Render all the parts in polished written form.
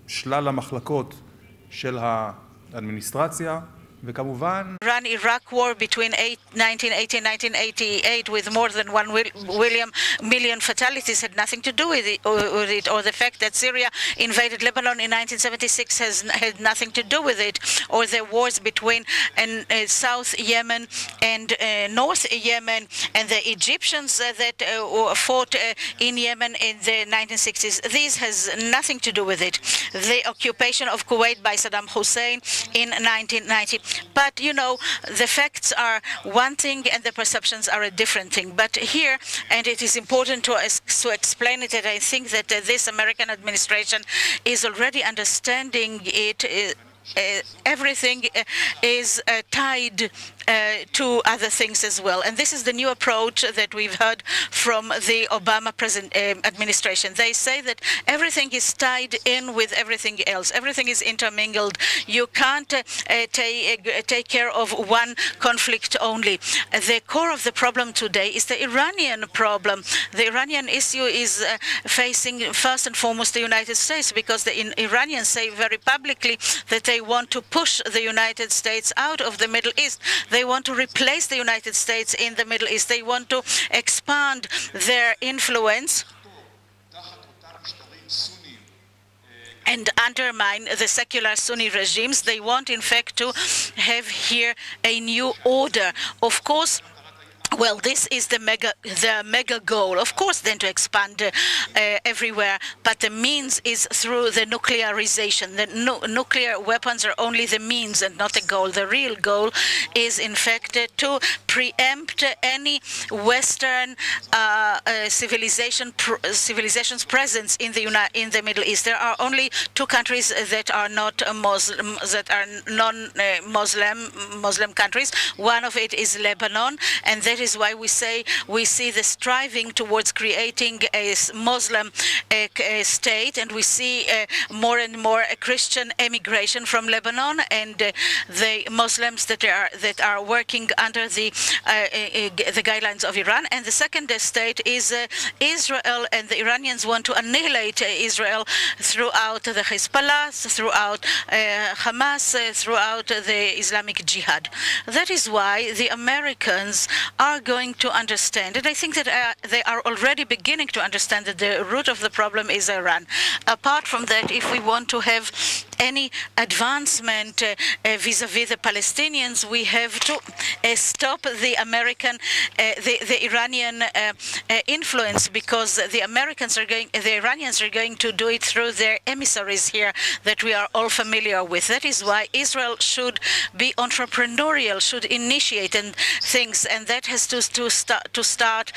שלל המחלקות של האדמיניסטרציה, וכמובן Iran-Iraq war between 1980 and 1988 with more than 1 million fatalities had nothing to do with it, or the fact that Syria invaded Lebanon in 1976 had nothing to do with it, or the wars between South Yemen and North Yemen, and the Egyptians that fought in Yemen in the 1960s. This has nothing to do with it. The occupation of Kuwait by Saddam Hussein in 1990. But, you know, the facts are one thing and the perceptions are a different thing. But here, and it is important to explain it, that I think that this American administration is already understanding it. Everything is tied to other things as well. And this is the new approach that we've heard from the Obama administration. They say that everything is tied in with everything else. Everything is intermingled. You can't take care of one conflict only. The core of the problem today is the Iranian problem. The Iranian issue is facing first and foremost the United States, because the Iranians say very publicly that they want to push the United States out of the Middle East. They want to replace the United States in the Middle East. They want to expand their influence and undermine the secular Sunni regimes. They want, in fact, to have here a new order. Of course, well, this is the mega goal, of course, then to expand everywhere, but the means is through the nuclearization. The nuclear weapons are only the means and not the goal. The real goal is, in fact, to preempt any Western civilization's presence in the Middle East. There are only two countries that are not Muslim, that are non-Muslim countries. One of it is Lebanon, and that is why we say we see the striving towards creating a Muslim state, and we see more and more Christian emigration from Lebanon, and the Muslims that are working under the guidelines of Iran. And the second state is Israel, and the Iranians want to annihilate Israel throughout the Hezbollah, throughout Hamas, throughout the Islamic Jihad. That is why the Americans are going to understand, and I think that they are already beginning to understand, that the root of the problem is Iran. Apart from that, if we want to have any advancement vis-a-vis the Palestinians, we have to stop the Iranian influence, because the Iranians are going to do it through their emissaries here that we are all familiar with. That is why Israel should be entrepreneurial, should initiate things, and that has to start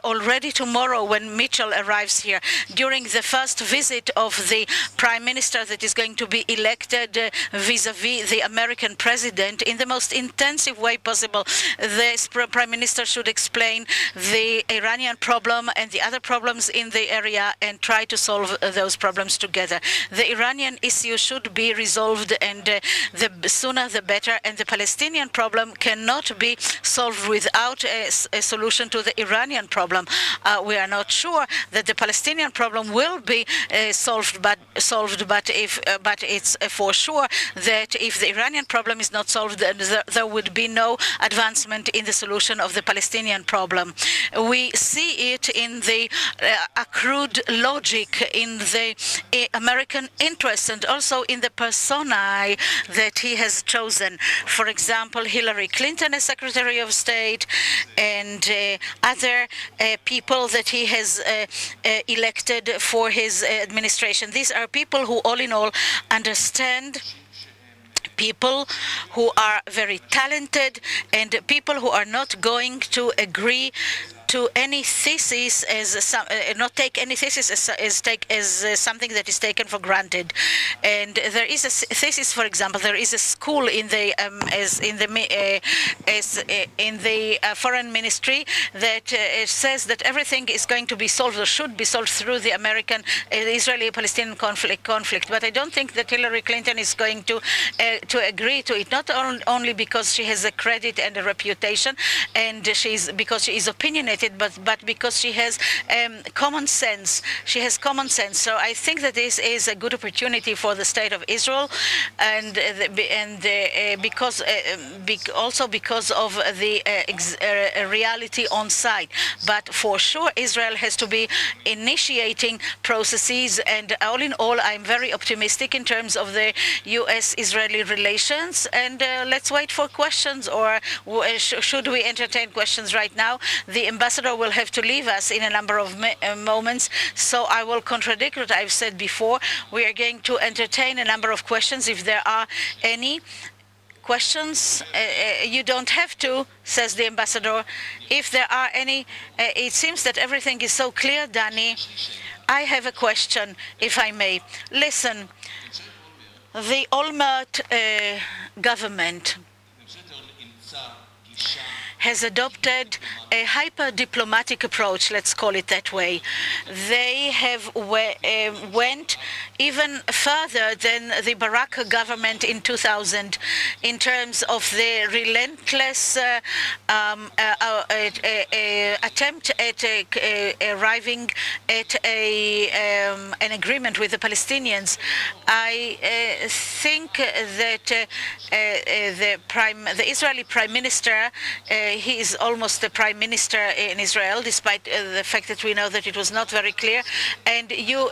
already tomorrow when Mitchell arrives here. During the first visit of the Prime Minister that is going to be elected vis-a-vis the American president in the most intensive way possible, the Prime Minister should explain the Iranian problem and the other problems in the area and try to solve those problems together. The Iranian issue should be resolved, and the sooner the better, and the Palestinian problem cannot be solved without a solution to the Iranian problem. We are not sure that the Palestinian problem will be solved, but it's for sure that if the Iranian problem is not solved, then there would be no advancement in the solution of the Palestinian problem. We see it in the accrued logic, in the American interests, and also in the personae that he has chosen. For example, Hillary Clinton as Secretary of State, and other people that he has elected for his administration. These are people who, all in all, understand, people who are very talented, and people who are not going to agree to any thesis not take any thesis as something that is taken for granted. And there is a thesis, for example, there is a school in the foreign ministry that says that everything is going to be solved or should be solved through the Israeli-Palestinian conflict. But I don't think that Hillary Clinton is going to agree to it. Not only because she has a credit and a reputation, and because she is opinionated, sophisticated, but because she has common sense. She has common sense. So I think that this is a good opportunity for the state of Israel, and also because of the reality on site. But for sure, Israel has to be initiating processes, and all in all, I'm very optimistic in terms of the U.S.-Israeli relations. And let's wait for questions, or should we entertain questions right now? The ambassador will have to leave us in a number of moments, so I will contradict what I've said before. We are going to entertain a number of questions if there are any. Questions? You don't have to, says the ambassador. If there are any, it seems that everything is so clear, Danny. I have a question, if I may. Listen, the Olmert government has adopted a hyper-diplomatic approach, let's call it that way. They have went even further than the Barak government in 2000 in terms of the relentless attempt at arriving at an agreement with the Palestinians. I think that the Israeli Prime Minister, he is almost the Prime Minister in Israel, despite the fact that we know that it was not very clear. And you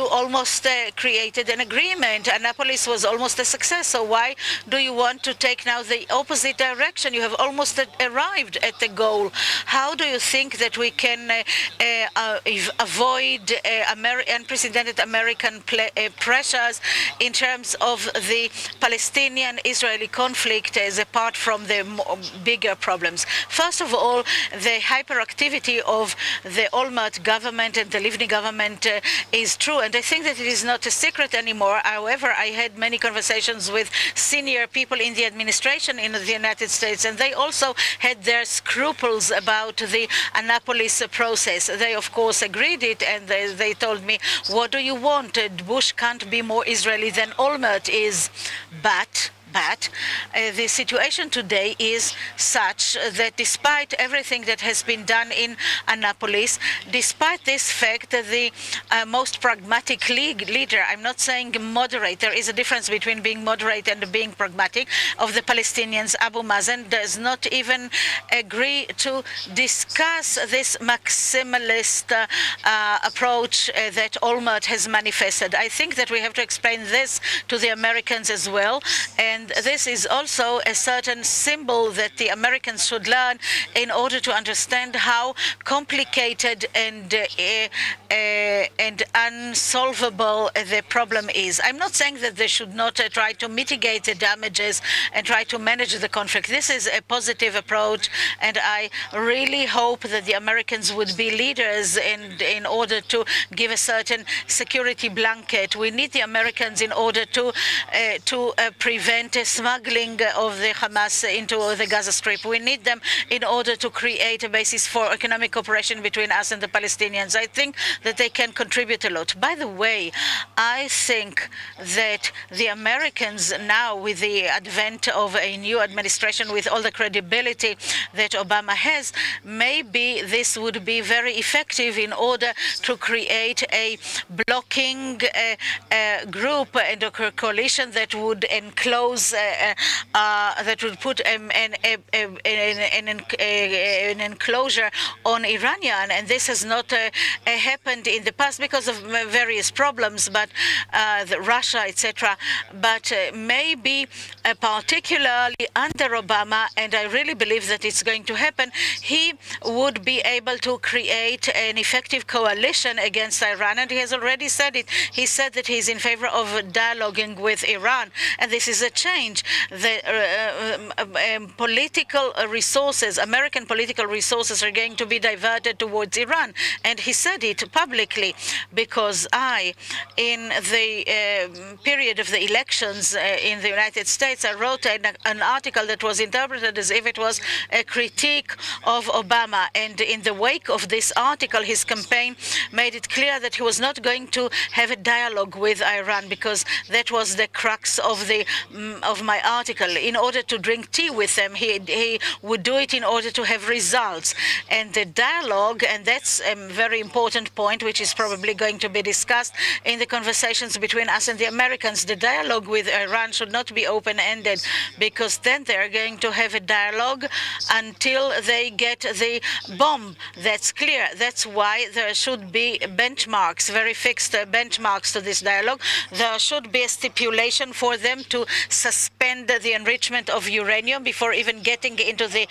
almost created an agreement. Annapolis was almost a success. So why do you want to take now the opposite direction? You have almost arrived at the goal. How do you think that we can avoid unprecedented American pressures in terms of the Palestinian-Israeli conflict as apart from the bigger problems? First of all, the hyperactivity of the Olmert government and the Livni government is true, and I think that it is not a secret anymore. However, I had many conversations with senior people in the administration in the United States, and they also had their scruples about the Annapolis process. They, of course, agreed it, and they told me, what do you want? Bush can't be more Israeli than Olmert is. But the situation today is such that despite everything that has been done in Annapolis, despite this fact that the most pragmatic leader, I'm not saying moderate, there is a difference between being moderate and being pragmatic, of the Palestinians, Abu Mazen, does not even agree to discuss this maximalist approach that Olmert has manifested. I think that we have to explain this to the Americans as well, and this is also a certain symbol that the Americans should learn in order to understand how complicated and unsolvable the problem is. I'm not saying that they should not try to mitigate the damages and try to manage the conflict. This is a positive approach, and I really hope that the Americans would be leaders in order to give a certain security blanket. We need the Americans in order to prevent smuggling of the Hamas into the Gaza Strip. We need them in order to create a basis for economic cooperation between us and the Palestinians. I think that they can contribute a lot. By the way, I think that the Americans now, with the advent of a new administration, with all the credibility that Obama has, maybe this would be very effective in order to create a blocking group and a coalition that would enclose, that would put an enclosure on Iranian, and this has not happened in the past because of various problems, but Russia, etc. But maybe particularly under Obama, and I really believe that it's going to happen, he would be able to create an effective coalition against Iran, and he has already said it. He said that he's in favor of dialoguing with Iran, and this is a change. The political resources, American political resources, are going to be diverted towards Iran, and he said it publicly, because in the period of the elections in the United States, I wrote an article that was interpreted as if it was a critique of Obama, and in the wake of this article, his campaign made it clear that he was not going to have a dialogue with Iran, because that was the crux of the of my article, in order to drink tea with them, he would do it in order to have results. And the dialogue, and that's a very important point, which is probably going to be discussed in the conversations between us and the Americans. The dialogue with Iran should not be open-ended, because then they're going to have a dialogue until they get the bomb. That's clear. That's why there should be benchmarks, very fixed benchmarks to this dialogue. There should be a stipulation for them to suspend the enrichment of uranium before even getting into the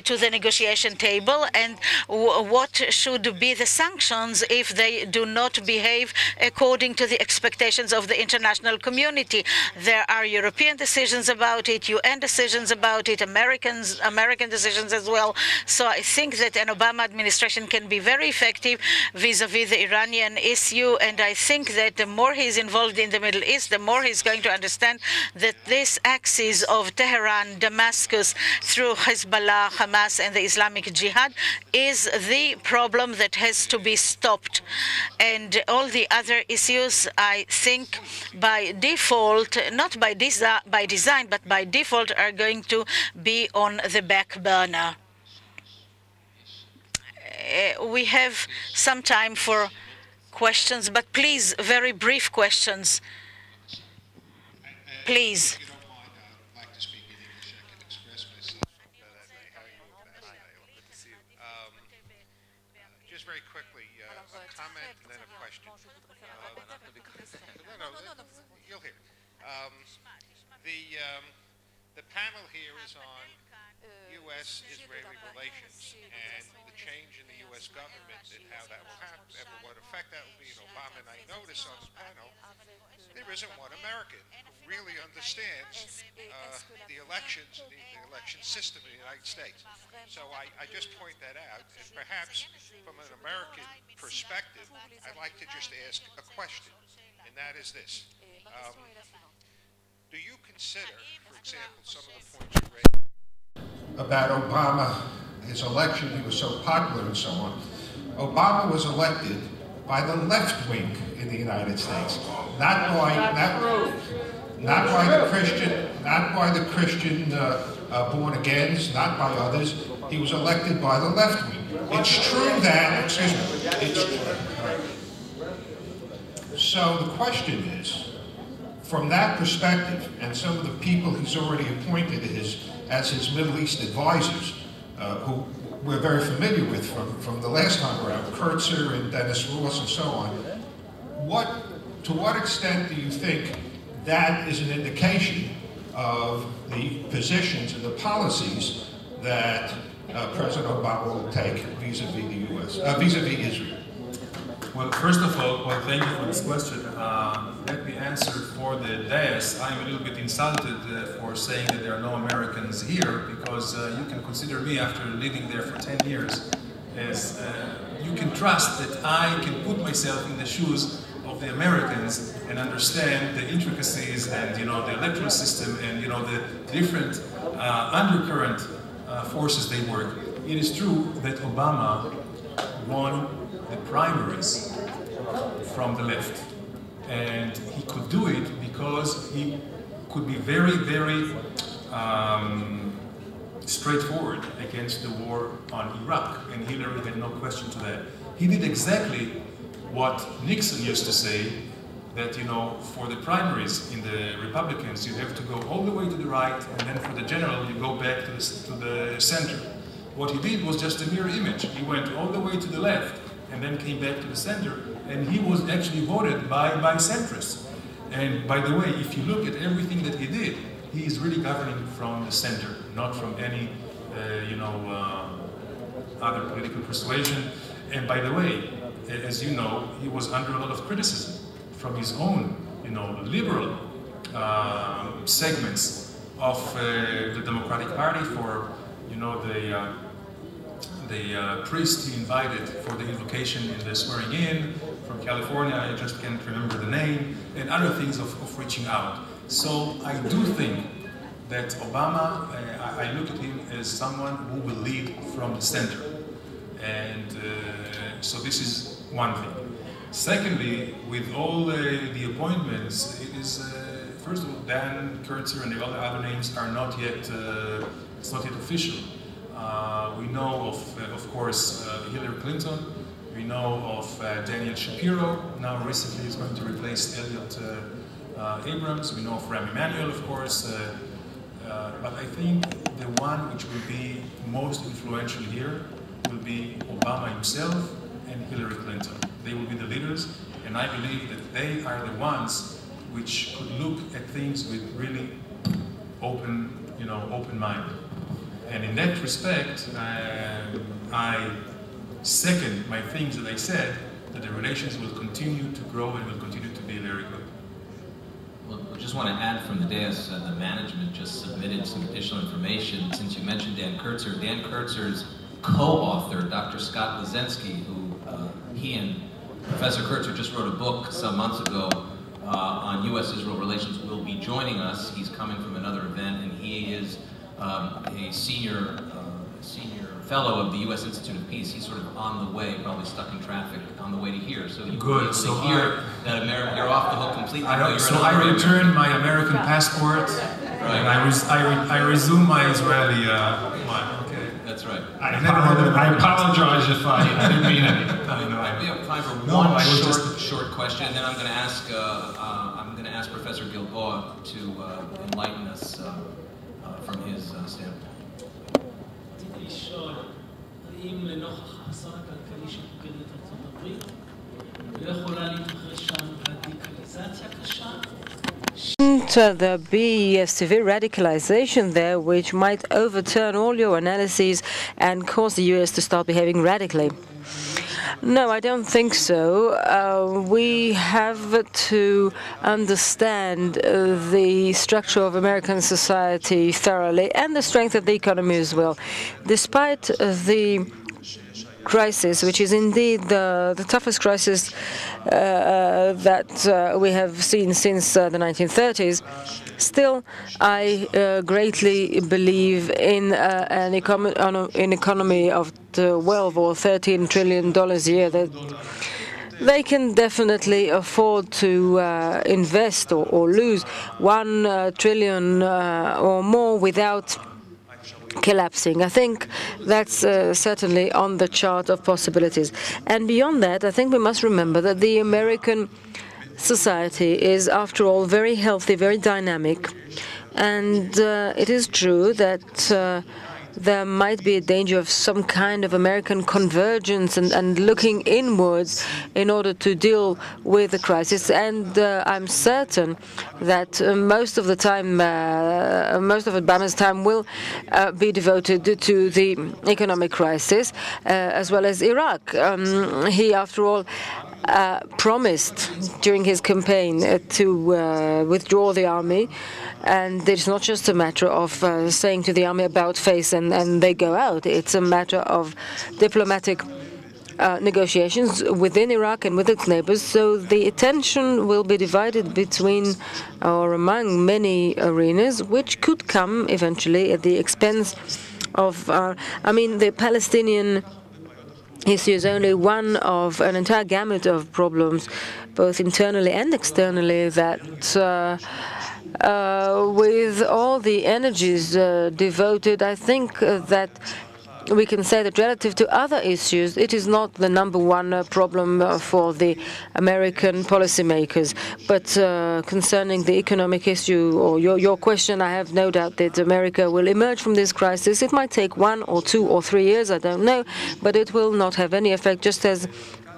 to the negotiation table, and what should be the sanctions if they do not behave according to the expectations of the international community. There are European decisions about it, UN decisions about it, American decisions as well. So I think that an Obama administration can be very effective vis-a-vis the Iranian issue, and I think that the more he's involved in the Middle East, the more he's going to understand that this axis of Tehran, Damascus, through Hezbollah, Hamas, and the Islamic Jihad is the problem that has to be stopped. And all the other issues, I think, by default, not by design, but by default, are going to be on the back burner. We have some time for questions, but please, very brief questions. Please. Just very quickly, a comment and then a question. You'll hear. The panel here is on U.S.-Israeli relations and the change in the U.S. government and how that will happen and what effect that will be in Obama. And I notice on the panel there isn't one American who really understands the elections and the election system in the United States. So I just point that out, and perhaps from an American perspective, I'd like to just ask a question, and that is this. Do you consider, for example, some of the points you raised about Obama, his election, he was so popular and so on. Obama was elected by the left wing in the United States, not by the Christian born-agains, not by others. He was elected by the left wing. It's true that, excuse me, it's true. So the question is, from that perspective, and some of the people he's already appointed as his Middle East advisors, who we're very familiar with from the last time around, Kurtzer and Dennis Ross and so on, to what extent do you think that is an indication of the positions and the policies that President Obama will take vis-a-vis the U.S., vis-a-vis Israel? Well, first of all, thank you for this question. Let me answer for the dais. I'm a little bit insulted for saying that there are no Americans here, because you can consider me, after living there for 10 years, as you can trust that I can put myself in the shoes of the Americans and understand the intricacies and, you know, the electoral system and, you know, the different undercurrent forces they work. It is true that Obama won the primaries from the left, and he could do it because he could be very, very straightforward against the war on Iraq, and Hillary had no question to that. He did exactly what Nixon used to say, that, you know, for the primaries in the Republicans, you have to go all the way to the right, and then for the general, you go back to the center. What he did was just a mirror image. He went all the way to the left, and then came back to the center, and he was actually voted by centrists. And by the way, if you look at everything that he did, he is really governing from the center, not from any, other political persuasion. And by the way, as you know, he was under a lot of criticism from his own, liberal segments of the Democratic Party for, the priest he invited for the invocation in the swearing in from California, I just can't remember the name, and other things of reaching out. So I do think that Obama, I look at him as someone who will lead from the center. And so this is one thing. Secondly, with all the appointments, it is first of all, Dan Kurtzer and the other names are not yet it's not yet official. We know of course, Hillary Clinton. We know of Daniel Shapiro. Now recently is going to replace Elliot Abrams. We know of Rahm Emanuel, of course. But I think the one which will be most influential here will be Obama himself and Hillary Clinton. They will be the leaders, and I believe that they are the ones which could look at things with really open mind. And in that respect, I second my things that I said, that the relations will continue to grow and will continue to be very good. Well, I just want to add from the dais, the management just submitted some additional information. Since you mentioned Dan Kurtzer's co-author, Dr. Scott Liszewski, who he and Professor Kurtzer just wrote a book some months ago on U.S.-Israel relations, will be joining us. He's coming from another event, and he is a senior fellow of the U.S. Institute of Peace. He's sort of on the way, probably stuck in traffic, on the way to here. So you can hear that America, you're off the hook completely. I return my American passport, right. And I resume my Israeli one. Okay, that's right. I apologize if I didn't mean anything. We have time for one short question, and then I'm going to ask Professor Gilboa to enlighten us from his standpoint. האם לנוכח החסר הכלכלי שפוקד את ארצות הברית לא יכולה להתרחש שם רדיקליזציה קשה? Shouldn't there be a severe radicalization there which might overturn all your analyses and cause the US to start behaving radically? No, I don't think so. We have to understand the structure of American society thoroughly and the strength of the economy as well. Despite the crisis, which is indeed the toughest crisis that we have seen since the 1930s, still, I greatly believe in an economy of 12 or 13 trillion dollars a year that they can definitely afford to invest or lose 1 trillion or more without collapsing. I think that's certainly on the chart of possibilities. And beyond that, I think we must remember that the American society is, after all, very healthy, very dynamic. And it is true that there might be a danger of some kind of American convergence and looking inwards in order to deal with the crisis. And I'm certain that most of the time, most of Obama's time will be devoted to the economic crisis, as well as Iraq. He, after all, promised during his campaign to withdraw the army. And it's not just a matter of saying to the army about face and they go out. It's a matter of diplomatic negotiations within Iraq and with its neighbors. So the attention will be divided between or among many arenas, which could come eventually at the expense of, the Palestinian issue is only one of an entire gamut of problems, both internally and externally, that with all the energies devoted, I think that we can say that relative to other issues, it is not the #1 problem for the American policymakers. But concerning the economic issue, or your question, I have no doubt that America will emerge from this crisis. It might take 1 or 2 or 3 years, I don't know, but it will not have any effect, just as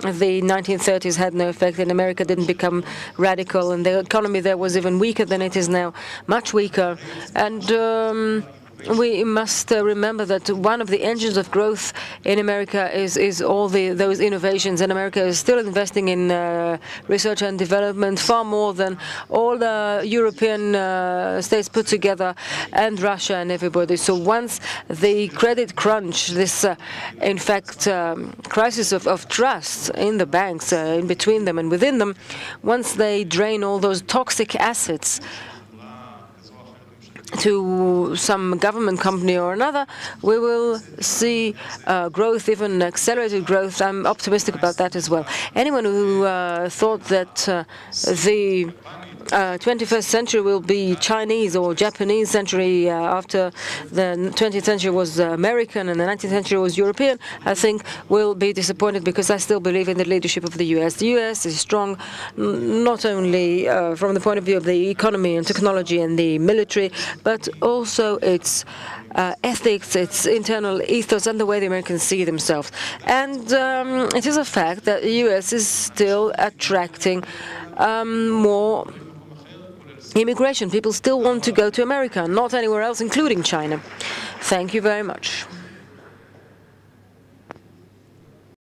the 1930s had no effect, and America didn't become radical, and the economy there was even weaker than it is now, much weaker. And we must remember that one of the engines of growth in America is all those innovations, and America is still investing in research and development far more than all the European states put together, and Russia and everybody. So once the credit crunch, this in fact crisis of trust in the banks, in between them and within them, once they drain all those toxic assets to some government company or another, we will see growth, even accelerated growth. I'm optimistic about that as well. Anyone who thought that the 21st century will be Chinese or Japanese century after the 20th century was American and the 19th century was European, I think will be disappointed, because I still believe in the leadership of the US. The US is strong not only from the point of view of the economy and technology and the military, but also its ethics, its internal ethos, and the way the Americans see themselves. And it is a fact that the US is still attracting more immigration. People still want to go to America, not anywhere else, including China. Thank you very much.